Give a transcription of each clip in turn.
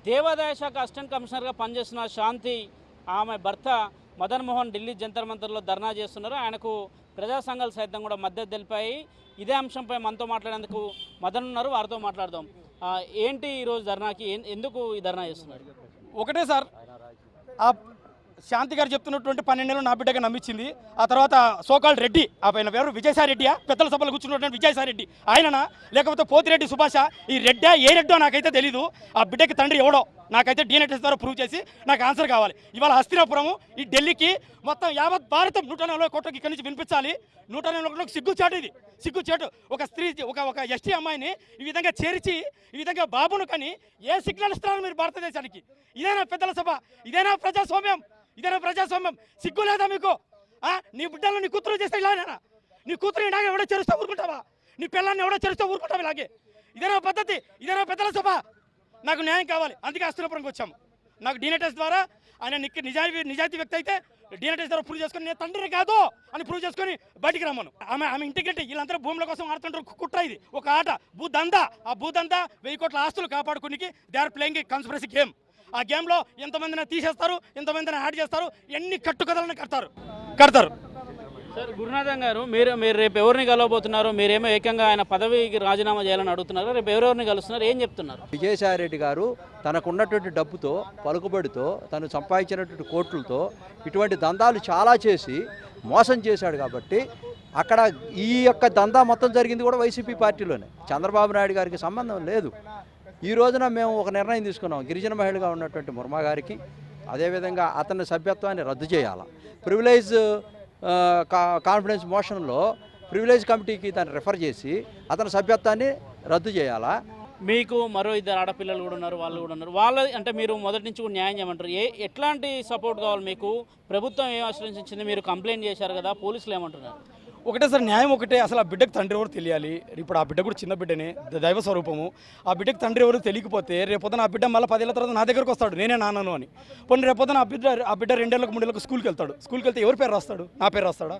దేవాదాయ శాఖ అసిస్టెంట్ కమిషనర్గా పనిచేస్తున్న శాంతి ఆమె భర్త మదన్ మోహన్ ఢిల్లీ జంతర్ మంతర్లో ధర్నా చేస్తున్నారు. ఆయనకు ప్రజా సంఘాలు సైతం కూడా మద్దతు తెలిపాయి. ఇదే అంశంపై మనతో మాట్లాడేందుకు మదన్ ఉన్నారు, వారితో మాట్లాడదాం. ఏంటి ఈరోజు ధర్నాకి ఎందుకు ఈ ధర్నా చేస్తున్నారు? ఒకటే సార్, ఆ శాంతి గారు చెప్తున్నటువంటి 12 నెలలు నా బిడ్డగా నమ్మించింది. ఆ తర్వాత సోకాల్ రెడ్డి, ఆ పైన ఎవరు విజయసాయి రెడ్డియా, పెద్దల సభలో కూర్చున్నటువంటి విజయసాయి రెడ్డి ఆయననా, లేకపోతే పోతిరెడ్డి సుభాష, ఈ రెడ్డా ఏ రెడ్డో నాకైతే తెలీదు. ఆ బిడ్డకి తండ్రి ఎవడో నాకైతే DNA టెస్ట్ ద్వారా ప్రూవ్ చేసి నాకు ఆన్సర్ కావాలి. ఇవాళ హస్తినాపురము ఈ ఢిల్లీకి మొత్తం యావత్ భారతం 140 కోట్లకి ఇక్కడి నుంచి వినిపించాలి. 140 కోట్లకు సిగ్గుచాటు, ఇది సిగ్గుచాటు. ఒక స్త్రీ ఒక ఎస్టీ అమ్మాయిని ఈ విధంగా చేర్చి ఈ విధంగా బాబును కానీ ఏ సిగ్నల్ ఇస్తున్నారు మీరు భారతదేశానికి? ఇదేనా పెద్దల సభ? ఇదేనా ప్రజాస్వామ్యం? ఇదేనా ప్రజాస్వామ్యం? సిగ్గు లేదా మీకు? నీ బిడ్డలను నీ కూతురు చేస్తే ఇలానేనా? నీ కూతురు ఇలాగే ఎవడో చేరుస్తూ ఊరుకుంటావా? నీ పిల్లల్ని ఎవడో చేరుస్తూ ఊరుకుంటావా ఇలాగే? ఇదేనా పద్ధతి? ఇదేనా పెద్దల సభ? నాకు న్యాయం కావాలి, అందుకే హస్తినాపురంకి వచ్చాము. నాకు DNA టెస్ట్ ద్వారా ఆయన నిజాయితీ వ్యక్తి అయితే DNA టెస్ట్ ద్వారా ప్రూవ్ చేసుకొని నేను తండ్రి కాదు అని ప్రూవ్ చేసుకొని బయటికి రమ్మను. ఆమె ఇంటిగ్రిటీ, వీళ్ళందరూ భూముల కోసం ఆడుతుంటారు కుట్ర. ఇది ఒక ఆట, భూదందా. ఆ భూదందా 1000 కోట్ల ఆస్తులు కాపాడుకునికి they are playing a conspiracy game. ఆ గేమ్లో ఎంతమందిని తీసేస్తారు, ఎంతమందిని యాడ్ చేస్తారు, ఎన్ని కట్టుకథలను కడతారు. సార్ గురునాథన్ గారు, మీరు రేపు ఎవరిని కలవబోతున్నారు? మీరేమో ఏకంగా ఆయన పదవికి రాజీనామా చేయాలని అడుగుతున్నారు. రేపు ఎవరెవరిని కలుస్తున్నారు, ఏం చెప్తున్నారు? విజయసాయి రెడ్డి గారు తనకున్నటువంటి డబ్బుతో, పలుకుబడితో, తను సంపాదించినటువంటి కోట్లతో ఇటువంటి దందాలు చాలా చేసి మోసం చేశాడు. కాబట్టి అక్కడ ఈ యొక్క దందా మొత్తం జరిగింది కూడా వైసీపీ పార్టీలోనే. చంద్రబాబు నాయుడు గారికి సంబంధం లేదు. ఈ రోజున మేము ఒక నిర్ణయం తీసుకున్నాం. గిరిజన మహిళగా ఉన్నటువంటి ముర్మా గారికి, అదేవిధంగా అతని సభ్యత్వాన్ని రద్దు చేయాలి. ప్రివిలేజ్ కాన్ఫిడెన్స్ మోషన్లో ప్రివిలేజ్ కమిటీకి దాన్ని రిఫర్ చేసి అతని సభ్యత్వాన్ని రద్దు చేయాలా. మీకు మరో 2 ఆడపిల్లలు కూడా ఉన్నారు, వాళ్ళు కూడా ఉన్నారు. వాళ్ళ అంటే మీరు మొదటి నుంచి కూడా న్యాయం చేయమంటారు. ఎట్లాంటి సపోర్ట్ కావాలి మీకు? ప్రభుత్వం ఏం ఆశ్రయించింది? మీరు కంప్లైంట్ చేశారు కదా, పోలీసులు ఏమంటున్నారు? ఒకటే సార్, న్యాయం ఒకటే. అసలు ఆ బిడ్డకు తండ్రి ఎవరు తెలియాలి. ఇప్పుడు ఆ బిడ్డ కూడా చిన్న బిడ్డనే, దైవ స్వరూపము. ఆ బిడ్డకు తండ్రి ఎవరు తెలియకపోతే రేపొద్దున ఆ బిడ్డ మళ్ళీ 10 ఏళ్ళ తర్వాత నా దగ్గరకు వస్తాడు, నేనే నాన్నను అని. పోనీ రేపొద్దున ఆ బిడ్డ 2 ఏళ్ళకు 3 ఏళ్ళకు స్కూల్కి వెళ్తాడు. స్కూల్కి వెళ్తే ఎవరి పేరు రాస్తాడు? నా పేరు రాస్తాడా?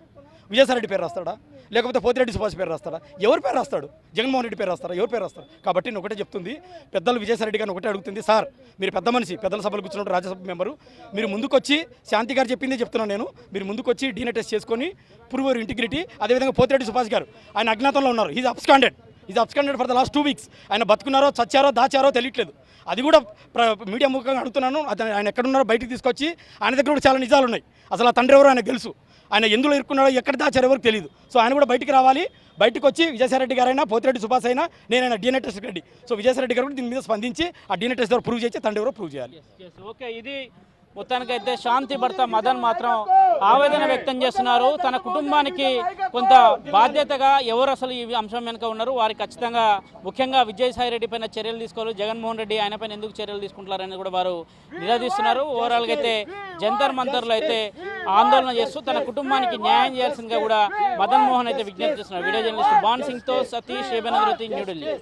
విజయసాయి రెడ్డి పేరు రాస్తాడా? లేకపోతే పోతిరెడ్డి సుభాష్ పేరు రాస్తాడా? ఎవరి పేరు రాస్తాడు? జగన్మోహన్ రెడ్డి పేరు రాస్తాడా? ఎవరి పేరు రాస్తాడు? కాబట్టి నేను ఒకటే చెప్తుంది, పెద్దలు విజయసాయి రెడ్డి గారిని ఒకటే అడుగుతుంది. సార్, మీరు పెద్ద మనిషి, పెద్దల సభలు కూర్చున్నట్టు రాజ్యసభ మెంబరు, మీరు ముందుకొచ్చి, శాంతి గారు చెప్పిందే చెప్తున్నాను నేను, మీరు ముందుకొచ్చి DNA టెస్ట్ చేసుకొని ప్రూవ్ యువర్ ఇంటిగ్రిటీ. అదేవిధంగా పోతిరెడ్డి సుభాష్ గారు ఆయన అజ్ఞాతంలో ఉన్నారు. Is absconded for the last 2 weeks. ఆయన బతుకున్నారో చచ్చారో దాచారో తెలియట్లేదు. అది కూడా మీడియా ముఖంగా అడుగుతున్నాను. ఆయన ఎక్కడున్నారో బయటికి తీసుకొచ్చి, ఆయన దగ్గర కూడా చాలా నిజాలు ఉన్నాయి. అసలు ఆ తండ్రి ఎవరో ఆయన తెలుసు, ఆయన ఎందులో ఇరుక్కున్నాడో ఎక్కడ దాచారో ఎవరికి తెలియదు. సో ఆయన కూడా బయటికి రావాలి. బయటకు వచ్చి విజయసాయి రెడ్డి గారైనా, పోతిరెడ్డి సుభాష్ అయినా, నేనైనా DNA test Reddy. So Vijayasai Reddy గారు కూడా దీని మీద స్పందించి ఆ DNA టెస్ట్ ద్వారా ప్రూవ్ చేసి తండ్రి ఎవరో ప్రూవ్ చేయాలి. ఓకే, ఇది మొత్తానికైతే శాంతి భర్త మదన్ మాత్రం ఆవేదన వ్యక్తం చేస్తున్నారు. తన కుటుంబానికి కొంత బాధ్యతగా ఎవరు అసలు ఈ అంశం వెనుక ఉన్నారు, వారికి ఖచ్చితంగా ముఖ్యంగా విజయసాయి రెడ్డి పైన చర్యలు తీసుకోవాలి. జగన్మోహన్ రెడ్డి ఆయన పైన ఎందుకు చర్యలు తీసుకుంటున్నారని కూడా వారు నిలదీస్తున్నారు. ఓవరాల్గా అయితే జంతర్ మంతర్లో అయితే ఆందోళన చేస్తూ తన కుటుంబానికి న్యాయం చేయాల్సిందిగా కూడా మదన్ మోహన్ అయితే విజ్ఞప్తి చేస్తున్నారు. వీడియో జర్నలిస్ట్ బాన్ సింగ్తో సతీష్, ఏబెనగృతి, న్యూఢిల్లీ.